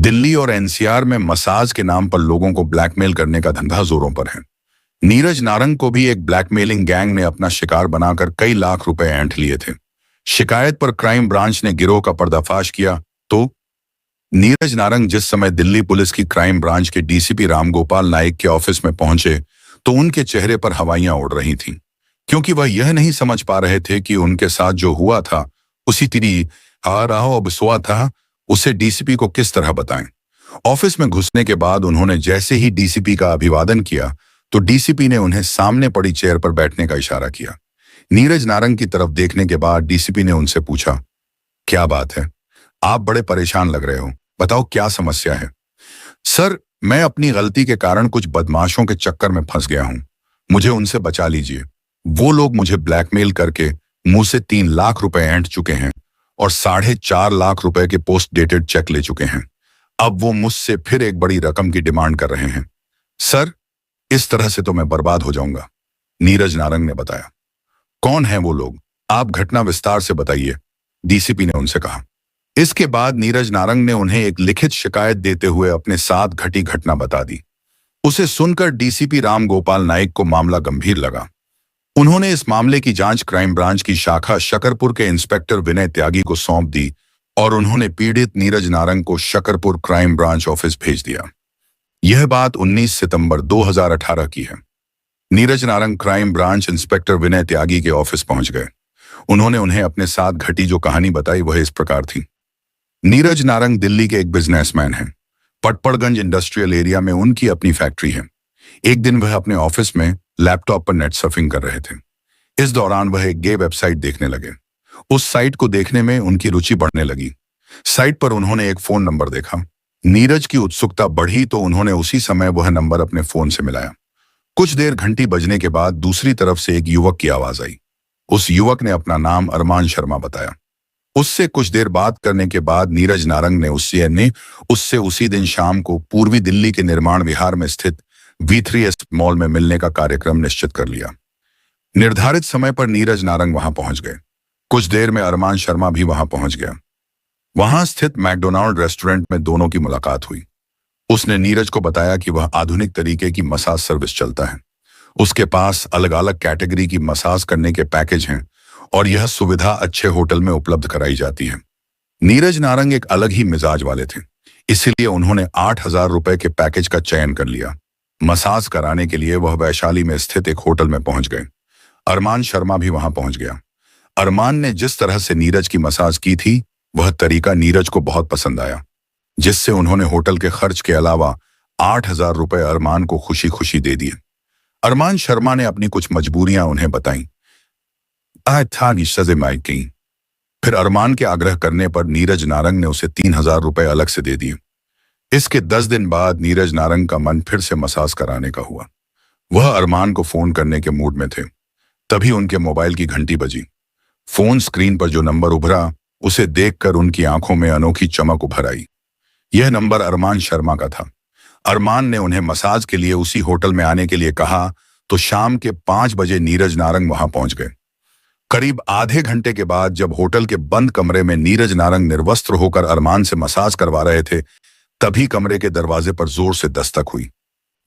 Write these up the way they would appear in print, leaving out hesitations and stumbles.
दिल्ली और एनसीआर में मसाज के नाम पर लोगों को ब्लैकमेल करने का धंधा जोरों पर है। नीरज नारंग को भी एक ब्लैकमेलिंग गैंग ने अपना शिकार बनाकर कई लाख रुपए ऐंठ लिए थे। शिकायत पर क्राइम ब्रांच ने गिरोह का पर्दाफाश किया तो नीरज नारंग जिस समय दिल्ली पुलिस की क्राइम ब्रांच के डीसीपी रामगोपाल नाइक के ऑफिस में पहुंचे तो उनके चेहरे पर हवाइयां उड़ रही थीं, क्योंकि वह यह नहीं समझ पा रहे थे कि उनके साथ जो हुआ था उसी तरह आ रहा अब सोआ था उसे डीसीपी को किस तरह बताएं। ऑफिस में घुसने के बाद उन्होंने जैसे ही डीसीपी का अभिवादन किया तो डीसीपी ने उन्हें सामने पड़ी चेयर पर बैठने का इशारा किया। नीरज नारंग की तरफ देखने के बाद डीसीपी ने उनसे पूछा, क्या बात है, आप बड़े परेशान लग रहे हो, बताओ क्या समस्या है। सर, मैं अपनी गलती के कारण कुछ बदमाशों के चक्कर में फंस गया हूं, मुझे उनसे बचा लीजिए। वो लोग मुझे ब्लैकमेल करके मुंह से 3 लाख रुपए ऐंठ चुके हैं और 4.5 लाख रुपए के पोस्ट डेटेड चेक ले चुके हैं। अब वो मुझसे फिर एक बड़ी रकम की डिमांड कर रहे हैं। सर, इस तरह से तो मैं बर्बाद हो जाऊंगा, नीरज नारंग ने बताया। कौन है वो लोग, आप घटना विस्तार से बताइए, डीसीपी ने उनसे कहा। इसके बाद नीरज नारंग ने उन्हें एक लिखित शिकायत देते हुए अपने साथ घटी घटना बता दी। उसे सुनकर डीसीपी रामगोपाल नाइक को मामला गंभीर लगा। उन्होंने इस मामले की जांच क्राइम ब्रांच की शाखा शकरपुर के इंस्पेक्टर विनय त्यागी को सौंप दी और उन्होंने पीड़ित नीरज नारंग को शकरपुर क्राइम ब्रांच ऑफिस भेज दिया। यह बात 19 सितंबर 2018 की है। Neeraj Narang crime branch inspector Vinay Tyagi के ऑफिस पहुंच गए। उन्होंने उन्हें अपने साथ घटी जो कहानी बताई वह इस प्रकार थी। नीरज नारंग दिल्ली के एक बिजनेसमैन हैं। पटपड़गंज इंडस्ट्रियल एरिया में उनकी अपनी फैक्ट्री है। एक दिन वह अपने ऑफिस में लैपटॉप पर नेट सर्फिंग कर रहे थे। इस दौरान वह एक गे वेबसाइट देखने लगे। उस साइट को देखने में उनकी रुचि बढ़ने लगी। साइट पर उन्होंने एक फोन नंबर देखा। नीरज की उत्सुकता बढ़ी तो उन्होंने उसी समय वह नंबर अपने फोन से मिलाया। कुछ देर घंटी बजने के बाद दूसरी तरफ से एक युवक की आवाज आई। उस युवक ने अपना नाम अरमान शर्मा बताया। उससे कुछ देर बात करने के बाद नीरज नारंग ने उससे उसी दिन शाम को पूर्वी दिल्ली के निर्माण विहार में स्थित V3S मॉल में मिलने का कार्यक्रम निश्चित कर लिया। निर्धारित समय पर नीरज नारंग वहां पहुंच गए। कुछ देर में अरमान शर्मा भी वहां पहुंच गया। वहां स्थित मैकडोनाल्ड रेस्टोरेंट में दोनों की मुलाकात हुई। उसने नीरज को बताया कि वह आधुनिक तरीके की मसाज सर्विस चलता है। उसके पास अलग अलग कैटेगरी की मसाज करने के पैकेज हैं और यह सुविधा अच्छे होटल में उपलब्ध कराई जाती है। नीरज नारंग एक अलग ही मिजाज वाले थे, इसीलिए उन्होंने 8,000 रुपए के पैकेज का चयन कर लिया। मसाज कराने के लिए वह वैशाली में स्थित एक होटल में पहुंच गए। अरमान शर्मा भी वहां पहुंच गया। अरमान ने जिस तरह से नीरज की मसाज की थी वह तरीका नीरज को बहुत पसंद आया, जिससे उन्होंने होटल के खर्च के अलावा 8,000 रुपए अरमान को खुशी खुशी दे दिए। अरमान शर्मा ने अपनी कुछ मजबूरियां उन्हें बताई। फिर अरमान के आग्रह करने पर नीरज नारंग ने उसे 3,000 रुपए अलग से दे दिए। इसके 10 दिन बाद नीरज नारंग का मन फिर से मसाज कराने का हुआ। वह अरमान को फोन करने के मूड में थे। तभी उनके मोबाइल की घंटी बजी। फोन स्क्रीन पर जो नंबर उभरा उसे देखकर उनकी आंखों में अनोखी चमक उभर आई। यह नंबर अरमान शर्मा का था। अरमान ने उन्हें मसाज के लिए उसी होटल में आने के लिए कहा तो शाम के 5 बजे नीरज नारंग वहां पहुंच गए। करीब आधे घंटे के बाद जब होटल के बंद कमरे में नीरज नारंग निर्वस्त्र होकर अरमान से मसाज करवा रहे थे तभी कमरे के दरवाजे पर जोर से दस्तक हुई।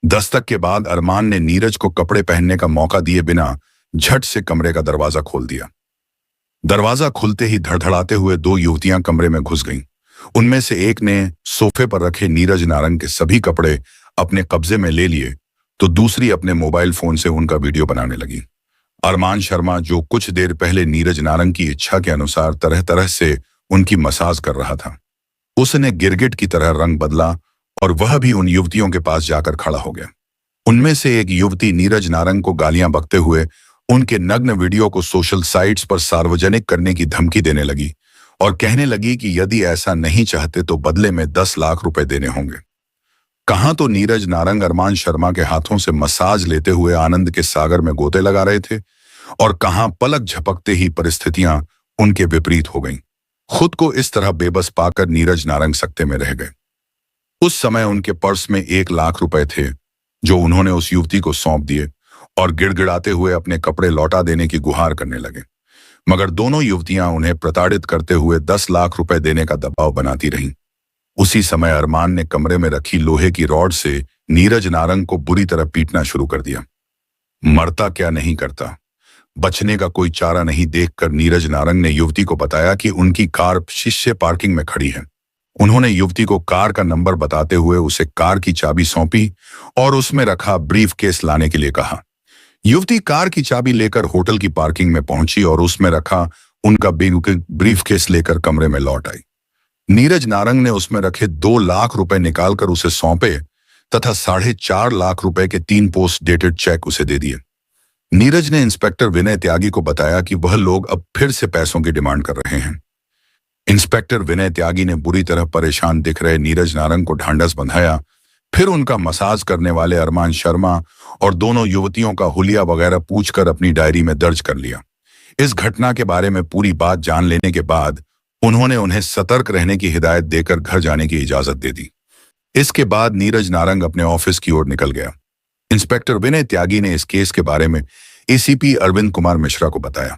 दस्तक के बाद अरमान ने नीरज को कपड़े पहनने का मौका दिए बिना झट से कमरे का दरवाजा खोल दिया। दरवाजा खुलते ही धड़धड़ाते हुए 2 युवतियां कमरे में घुस गईं। उनमें से एक ने सोफे पर रखे नीरज नारंग के सभी कपड़े अपने कब्जे में ले लिए तो दूसरी अपने मोबाइल फोन से उनका वीडियो बनाने लगी। अरमान शर्मा, जो कुछ देर पहले नीरज नारंग की इच्छा के अनुसार तरह तरह से उनकी मसाज कर रहा था, उसने गिरगिट की तरह रंग बदला और वह भी उन युवतियों के पास जाकर खड़ा हो गया। उनमें से एक युवती नीरज नारंग को गालियां बकते हुए उनके नग्न वीडियो को सोशल साइट्स पर सार्वजनिक करने की धमकी देने लगी और कहने लगी कि यदि ऐसा नहीं चाहते तो बदले में 10 लाख रुपए देने होंगे। कहां तो नीरज नारंग अरमान शर्मा के हाथों से मसाज लेते हुए आनंद के सागर में गोते लगा रहे थे और कहां पलक झपकते ही परिस्थितियां उनके विपरीत हो गईं। खुद को इस तरह बेबस पाकर नीरज नारंग सकते में रह गए। उस समय उनके पर्स में 1 लाख रुपए थे जो उन्होंने उस युवती को सौंप दिए और गिड़गिड़ाते हुए अपने कपड़े लौटा देने की गुहार करने लगे। मगर दोनों युवतियां उन्हें प्रताड़ित करते हुए 10 लाख रुपए देने का दबाव बनाती रहीं। उसी समय अरमान ने कमरे में रखी लोहे की रॉड से नीरज नारंग को बुरी तरह पीटना शुरू कर दिया। मरता क्या नहीं करता, बचने का कोई चारा नहीं देखकर नीरज नारंग ने युवती को बताया कि उनकी कार शीशे पार्किंग में खड़ी है। उन्होंने युवती को कार का नंबर बताते हुए उसे कार की चाबी सौंपी और उसमें रखा ब्रीफ केस लाने के लिए कहा। युवती कार की चाबी लेकर होटल की पार्किंग में पहुंची और उसमें रखा उनका ब्रीफ केस लेकर कमरे में लौट आई। नीरज नारंग ने उसमें रखे 2 लाख रुपए निकालकर उसे सौंपे तथा 4.5 लाख रुपए के 3 पोस्ट डेटेड चेक उसे दे दिए। नीरज ने इंस्पेक्टर विनय त्यागी को बताया कि वह लोग अब फिर से पैसों की डिमांड कर रहे हैं। इंस्पेक्टर विनय त्यागी ने बुरी तरह परेशान दिख रहे नीरज नारंग को ढांढस बंधाया, फिर उनका मसाज करने वाले अरमान शर्मा और दोनों युवतियों का हुलिया वगैरह पूछकर अपनी डायरी में दर्ज कर लिया। इस घटना के बारे में पूरी बात जान लेने के बाद उन्होंने उन्हें सतर्क रहने की हिदायत देकर घर जाने की इजाजत दे दी। इसके बाद नीरज नारंग अपने ऑफिस की ओर निकल गया। इंस्पेक्टर विनय त्यागी ने इस केस के बारे में एसीपी अरविंद कुमार मिश्रा को बताया।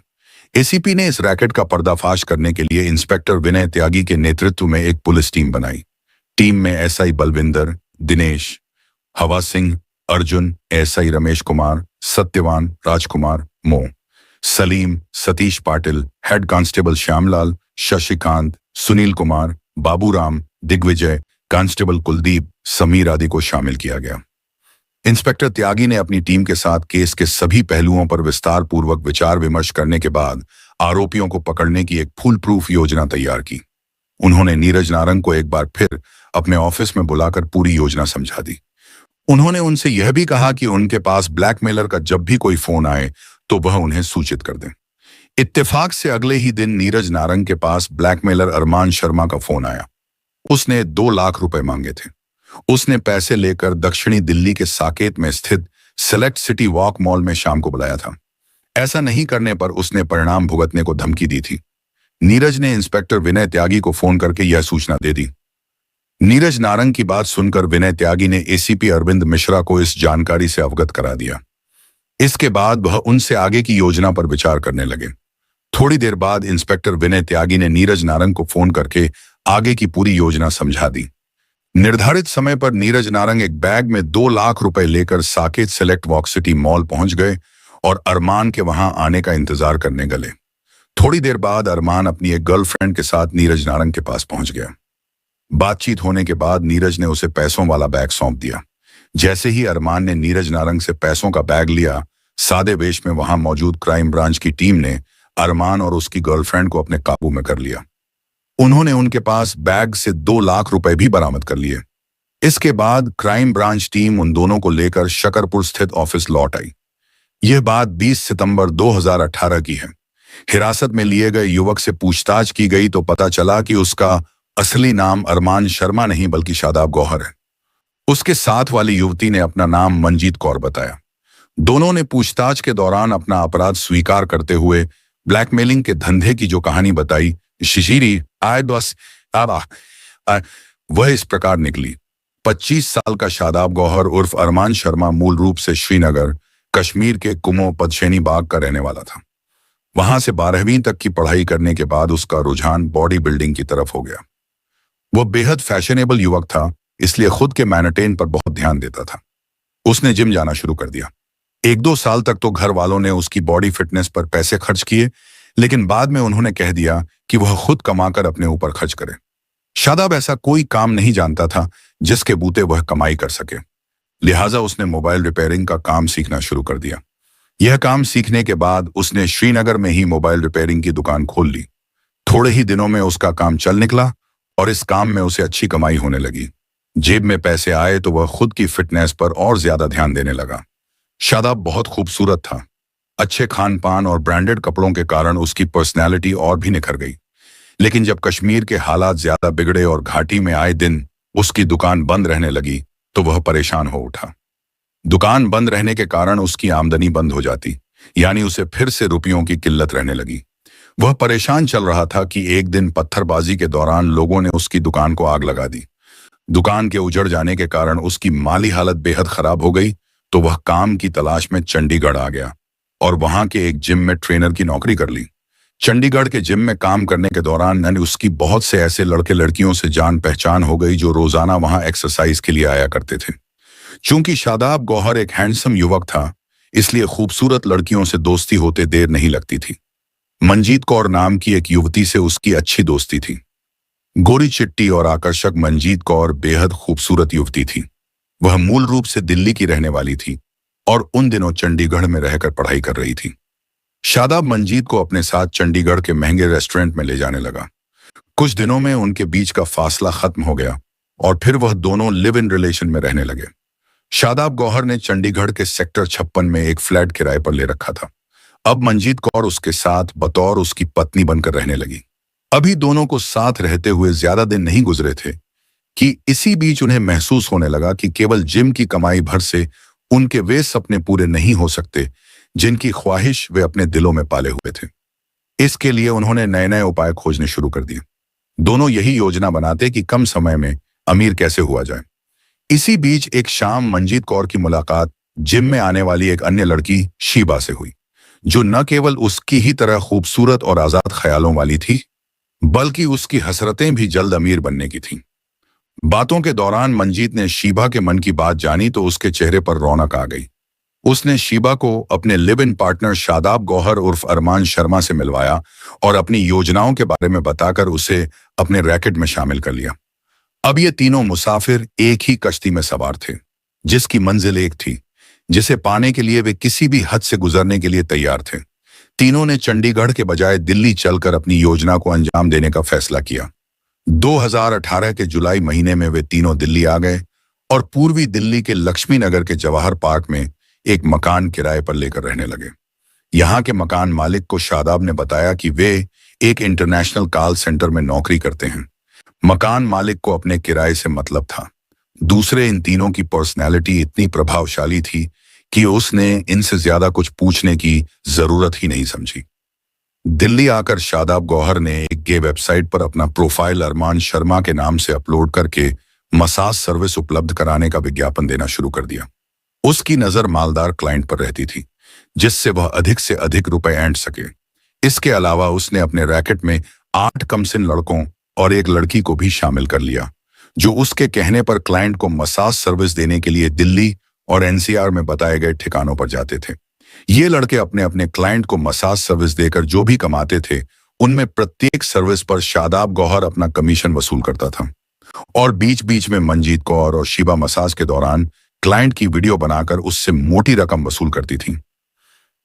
एसीपी ने इस रैकेट का पर्दाफाश करने के लिए इंस्पेक्टर विनय त्यागी के नेतृत्व में एक पुलिस टीम बनाई। टीम में SI Balwinder, Dinesh, Hawa Singh, Arjun, SI Ramesh Kumar, Satyawan, Rajkumar, Mo, Salim, Satish Patil, head constable Shyamlal, Shashikant, Sunil Kumar, Baburam, Digvijay, constable Kuldeep, Sameer आदि को शामिल किया गया। इंस्पेक्टर त्यागी ने अपनी टीम के साथ केस के सभी पहलुओं पर विस्तार पूर्वक विचार विमर्श करने के बाद आरोपियों को पकड़ने की एक फुल प्रूफ योजना तैयार की। उन्होंने नीरज नारंग को एक बार फिर अपने ऑफिस में बुलाकर पूरी योजना समझा दी। उन्होंने उनसे यह भी कहा कि उनके पास ब्लैकमेलर का जब भी कोई फोन आए तो वह उन्हें सूचित कर दें। इत्तेफाक से अगले ही दिन नीरज नारंग के पास ब्लैकमेलर अरमान शर्मा का फोन आया। उसने 2 लाख रुपए मांगे थे। उसने पैसे लेकर दक्षिणी दिल्ली के साकेत में स्थित सेलेक्ट सिटी वॉक मॉल में शाम को बुलाया था। ऐसा नहीं करने पर उसने परिणाम भुगतने को धमकी दी थी। नीरज ने इंस्पेक्टर विनय त्यागी को फोन करके यह सूचना दे दी। नीरज नारंग की बात सुनकर विनय त्यागी ने एसीपी अरविंद मिश्रा को इस जानकारी से अवगत करा दिया। इसके बाद वह उनसे आगे की योजना पर विचार करने लगे। थोड़ी देर बाद इंस्पेक्टर विनय त्यागी ने नीरज नारंग को फोन करके आगे की पूरी योजना समझा दी। निर्धारित समय पर नीरज नारंग एक बैग में 2 लाख रुपए लेकर Saket select walk city mall पहुंच गए और अरमान के वहां आने का इंतजार करने गले। थोड़ी देर बाद अरमान अपनी एक गर्लफ्रेंड के साथ नीरज नारंग के पास पहुंच गया। बातचीत होने के बाद नीरज ने उसे पैसों वाला बैग सौंप दिया। जैसे ही अरमान ने नीरज नारंग से पैसों का बैग लिया, सादे वेश में वहां मौजूद क्राइम ब्रांच की टीम ने अरमान और उसकी गर्लफ्रेंड को अपने काबू में कर लिया। उन्होंने उनके पास बैग से 2 लाख रुपए भी बरामद कर लिए। इसके बाद क्राइम ब्रांच टीम उन दोनों को लेकर शकरपुर स्थित ऑफिस लौट आई। यह बात 20 सितंबर 2018 की है। हिरासत में लिए गए युवक से पूछताछ की गई तो पता चला कि उसका असली नाम अरमान शर्मा नहीं बल्कि शादाब गौहर है। उसके साथ वाली युवती ने अपना नाम मंजीत कौर बताया। दोनों ने पूछताछ के दौरान अपना अपराध स्वीकार करते हुए ब्लैकमेलिंग के धंधे की जो कहानी बताई, शिशिरी वह इस प्रकार निकली। 25 साल का शादाब गौहर उर्फ अरमान शर्मा मूल रूप से श्रीनगर, कश्मीर के कुमो पदशेनी बाग का रहने वाला था। वहां से 12वीं तक की पढ़ाई करने के बाद उसका रुझान बॉडी बिल्डिंग की तरफ हो गया। वह बेहद फैशनेबल युवक था, इसलिए खुद के मेंटेन पर बहुत ध्यान देता था। उसने जिम जाना शुरू कर दिया। 1-2 साल तक तो घर वालों ने उसकी बॉडी फिटनेस पर पैसे खर्च किए, लेकिन बाद में उन्होंने कह दिया कि वह खुद कमाकर अपने ऊपर खर्च करे। शादाब ऐसा कोई काम नहीं जानता था जिसके बूते वह कमाई कर सके, लिहाजा उसने मोबाइल रिपेयरिंग का काम सीखना शुरू कर दिया। यह काम सीखने के बाद उसने श्रीनगर में ही मोबाइल रिपेयरिंग की दुकान खोल ली। थोड़े ही दिनों में उसका काम चल निकला और इस काम में उसे अच्छी कमाई होने लगी। जेब में पैसे आए तो वह खुद की फिटनेस पर और ज्यादा ध्यान देने लगा। शादाब बहुत खूबसूरत था। अच्छे खान पान और ब्रांडेड कपड़ों के कारण उसकी पर्सनैलिटी और भी निखर गई। लेकिन जब कश्मीर के हालात ज्यादा बिगड़े और घाटी में आए दिन उसकी दुकान बंद रहने लगी तो वह परेशान हो उठा। दुकान बंद रहने के कारण उसकी आमदनी बंद हो जाती, यानी उसे फिर से रुपयों की किल्लत रहने लगी। वह परेशान चल रहा था कि एक दिन पत्थरबाजी के दौरान लोगों ने उसकी दुकान को आग लगा दी। दुकान के उजड़ जाने के कारण उसकी माली हालत बेहद खराब हो गई, तो वह काम की तलाश में चंडीगढ़ आ गया और वहां के एक जिम में ट्रेनर की नौकरी कर ली। चंडीगढ़ के जिम में काम करने के दौरान उसकी बहुत से ऐसे लड़के लड़कियों से जान पहचान हो गई जो रोजाना वहां एक्सरसाइज के लिए आया करते थे। चूंकि शादाब गौहर एक हैंडसम युवक था, इसलिए खूबसूरत लड़कियों से दोस्ती होते देर नहीं लगती थी। मंजीत कौर नाम की एक युवती से उसकी अच्छी दोस्ती थी। गोरी चिट्टी और आकर्षक मंजीत कौर बेहद खूबसूरत युवती थी। वह मूल रूप से दिल्ली की रहने वाली थी और उन दिनों चंडीगढ़ में रहकर पढ़ाई कर रही थी। शादाब मंजीत को अपने साथ चंडीगढ़ के महंगे रेस्टोरेंट में ले जाने लगा। कुछ दिनों में उनके बीच का फासला खत्म हो गया और फिर वह दोनों लिव इन रिलेशन में रहने लगे। शादाब गौहर ने चंडीगढ़ के सेक्टर 56 में एक फ्लैट किराए पर ले रखा था। अब मंजीत कौर उसके साथ बतौर उसकी पत्नी बनकर रहने लगी। अभी दोनों को साथ रहते हुए ज्यादा दिन नहीं गुजरे थे कि इसी बीच उन्हें महसूस होने लगा कि केवल जिम की कमाई भर से उनके वे सपने पूरे नहीं हो सकते जिनकी ख्वाहिश वे अपने दिलों में पाले हुए थे। इसके लिए उन्होंने नए नए उपाय खोजने शुरू कर दिए। दोनों यही योजना बनाते कि कम समय में अमीर कैसे हुआ जाए। इसी बीच एक शाम मंजीत कौर की मुलाकात जिम में आने वाली एक अन्य लड़की शीबा से हुई, जो न केवल उसकी ही तरह खूबसूरत और आजाद ख्यालों वाली थी, बल्कि उसकी हसरतें भी जल्द अमीर बनने की थीं। बातों के दौरान मंजीत ने शीबा के मन की बात जानी तो उसके चेहरे पर रौनक आ गई। उसने शीबा को अपने live in partner Shadab Gauhar उर्फ अरमान शर्मा से मिलवाया और अपनी योजनाओं के बारे में बताकर उसे अपने रैकेट में शामिल कर लिया। अब ये तीनों मुसाफिर एक ही कश्ती में सवार थे, जिसकी मंजिल एक थी, जिसे पाने के लिए वे किसी भी हद से गुजरने के लिए तैयार थे। तीनों ने चंडीगढ़ के बजाय दिल्ली चलकर अपनी योजना को अंजाम देने का फैसला किया। 2018 के जुलाई महीने में वे तीनों दिल्ली आ गए और पूर्वी दिल्ली के लक्ष्मी नगर के जवाहर पार्क में एक मकान किराए पर लेकर रहने लगे। यहाँ के मकान मालिक को शादाब ने बताया कि वे एक इंटरनेशनल कॉल सेंटर में नौकरी करते हैं। मकान मालिक को अपने किराए से मतलब था। दूसरे, इन तीनों की पर्सनैलिटी इतनी प्रभावशाली थी कि उसने इनसे ज्यादा कुछ पूछने की जरूरत ही नहीं समझी। दिल्ली आकर शादाब गौहर ने एक गे वेबसाइट पर अपना प्रोफाइल अरमान शर्मा के नाम से अपलोड करके मसाज सर्विस उपलब्ध कराने का विज्ञापन देना शुरू कर दिया। उसकी नजर मालदार क्लाइंट पर रहती थी, जिससे वह अधिक से अधिक रुपए ऐंठ सके। इसके अलावा उसने अपने रैकेट में 8 कमसिन लड़कों और एक लड़की को भी शामिल कर लिया, जो उसके कहने पर क्लाइंट को मसाज सर्विस देने के लिए दिल्ली और एनसीआर में बताए गए ठिकानों पर जाते थे। ये लड़के अपने अपने क्लाइंट को मसाज सर्विस देकर जो भी कमाते थे, उनमें प्रत्येक सर्विस पर शादाब गौहर अपना कमीशन वसूल करता था और बीच बीच में मंजीत कौर और शीबा मसाज के दौरान क्लाइंट की वीडियो बनाकर उससे मोटी रकम वसूल करती थी।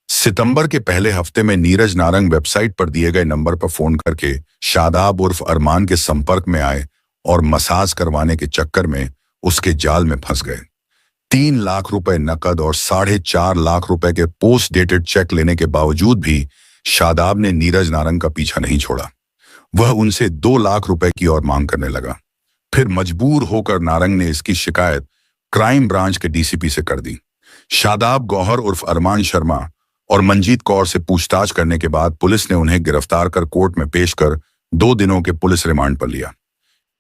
सितंबर के पहले हफ्ते में नीरज नारंग वेबसाइट पर दिए गए नंबर पर फोन करके शादाब उर्फ अरमान के संपर्क में आए और मसाज करवाने के चक्कर में उसके जाल में फंस गए। 3 लाख रुपए नकद और 4.5 लाख रुपए के पोस्ट डेटेड चेक लेने के बावजूद भी शादाब ने नीरज नारंग का पीछा नहीं छोड़ा। वह उनसे 2 लाख रुपए की और मांग करने लगा। फिर मजबूर होकर नारंग ने इसकी शिकायत क्राइम ब्रांच के डीसीपी से कर दी। शादाब गौहर उर्फ अरमान शर्मा और मंजीत कौर से पूछताछ करने के बाद पुलिस ने उन्हें गिरफ्तार कर कोर्ट में पेश कर 2 दिनों के पुलिस रिमांड पर लिया।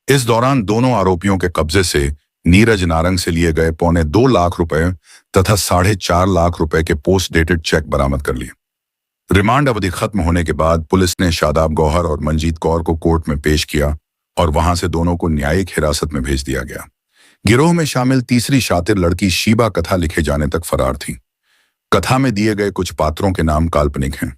इस दौरान दोनों आरोपियों के कब्जे से नीरज नारंग से लिए गए 2.25 लाख रुपए तथा 4.5 लाख रुपए के पोस्ट डेटेड चेक बरामद कर लिए। रिमांड अवधि खत्म होने के बाद पुलिस ने शादाब गौहर और मंजीत कौर को कोर्ट में पेश किया और वहां से दोनों को न्यायिक हिरासत में भेज दिया गया। गिरोह में शामिल तीसरी शातिर लड़की शीबा कथा लिखे जाने तक फरार थी। कथा में दिए गए कुछ पात्रों के नाम काल्पनिक हैं।